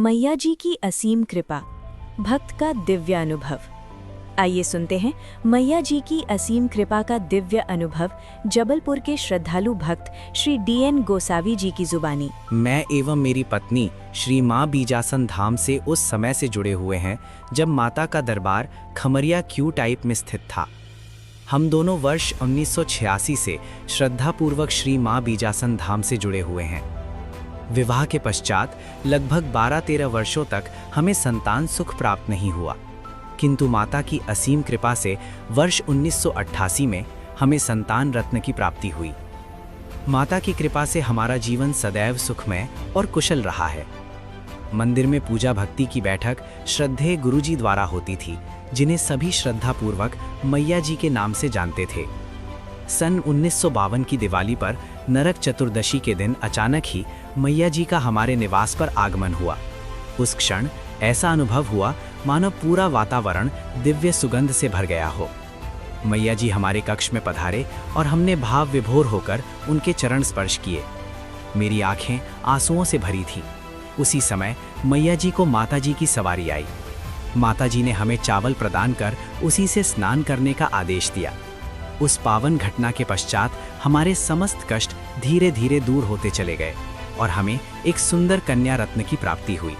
मैया जी की असीम कृपा, भक्त का दिव्य अनुभव। आइए सुनते हैं मैया जी की असीम कृपा का दिव्य अनुभव जबलपुर के श्रद्धालु भक्त श्री DN गोसावी जी की जुबानी। मैं एवं मेरी पत्नी श्री माँ बीजासन धाम से उस समय से जुड़े हुए हैं जब माता का दरबार खमरिया क्यू टाइप में स्थित था। हम दोनों वर्ष 1986 से श्रद्धापूर्वक श्री माँ बीजासन धाम से जुड़े हुए हैं। विवाह के पश्चात लगभग 12-13 वर्षों तक हमें संतान सुख प्राप्त नहीं हुआ, किंतु माता की असीम कृपा से वर्ष 1988 में हमें संतान रत्न की प्राप्ति हुई। माता की कृपा से हमारा जीवन सदैव सुखमय और कुशल रहा है। मंदिर में पूजा भक्ति की बैठक श्रद्धेय गुरुजी द्वारा होती थी, जिन्हें सभी श्रद्धापूर्वक मैया जी के नाम से जानते थे। सन 1952 की दिवाली पर नरक चतुर्दशी के दिन अचानक ही मैया जी का हमारे निवास पर आगमन हुआ। उस क्षण ऐसा अनुभव हुआ मानो पूरा वातावरण दिव्य सुगंध से भर गया हो। मैया जी हमारे कक्ष में पधारे और हमने भाव विभोर होकर उनके चरण स्पर्श किए। मेरी आंखें आंसुओं से भरी थीं। उसी समय मैया जी को माता जी की सवारी आई। माता जी ने हमें चावल प्रदान कर उसी से स्नान करने का आदेश दिया। उस पावन घटना के पश्चात हमारे समस्त कष्ट धीरे धीरे दूर होते चले गए और हमें एक सुंदर कन्या रत्न की प्राप्ति हुई।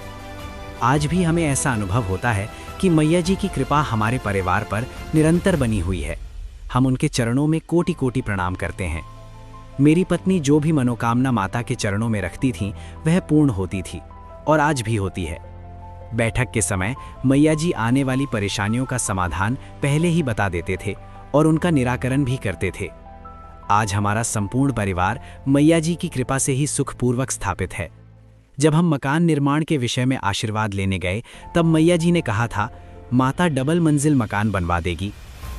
आज भी हमें ऐसा अनुभव होता है कि मैया जी की कृपा हमारे परिवार पर निरंतर बनी हुई है। हम उनके चरणों में कोटि कोटि प्रणाम करते हैं। मेरी पत्नी जो भी मनोकामना माता के चरणों में रखती थी वह पूर्ण होती थी और आज भी होती है। बैठक के समय मैया जी आने वाली परेशानियों का समाधान पहले ही बता देते थे और उनका निराकरण भी करते थे। आज हमारा संपूर्ण परिवार मैया जी की कृपा से ही सुखपूर्वक स्थापित है। जब हम मकान निर्माण के विषय में आशीर्वाद लेने गए तब मैया जी ने कहा था माता डबल मंजिल मकान बनवा देगी,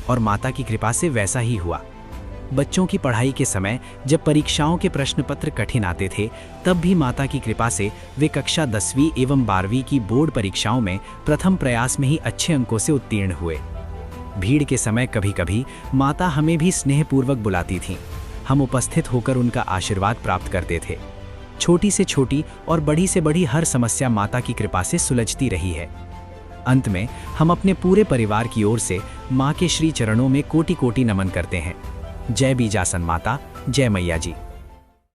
और माता की कृपा से वैसा ही हुआ। बच्चों की पढ़ाई के समय जब परीक्षाओं के प्रश्न पत्र कठिन आते थे तब भी माता की कृपा से वे कक्षा 10वीं एवं 12वीं की बोर्ड परीक्षाओं में प्रथम प्रयास में ही अच्छे अंकों से उत्तीर्ण हुए। भीड़ के समय कभी कभी माता हमें भी स्नेहपूर्वक बुलाती थीं। हम उपस्थित होकर उनका आशीर्वाद प्राप्त करते थे। छोटी से छोटी और बड़ी से बड़ी हर समस्या माता की कृपा से सुलझती रही है। अंत में हम अपने पूरे परिवार की ओर से माँ के श्री चरणों में कोटि कोटि नमन करते हैं। जय बीजासन माता, जय मैया जी।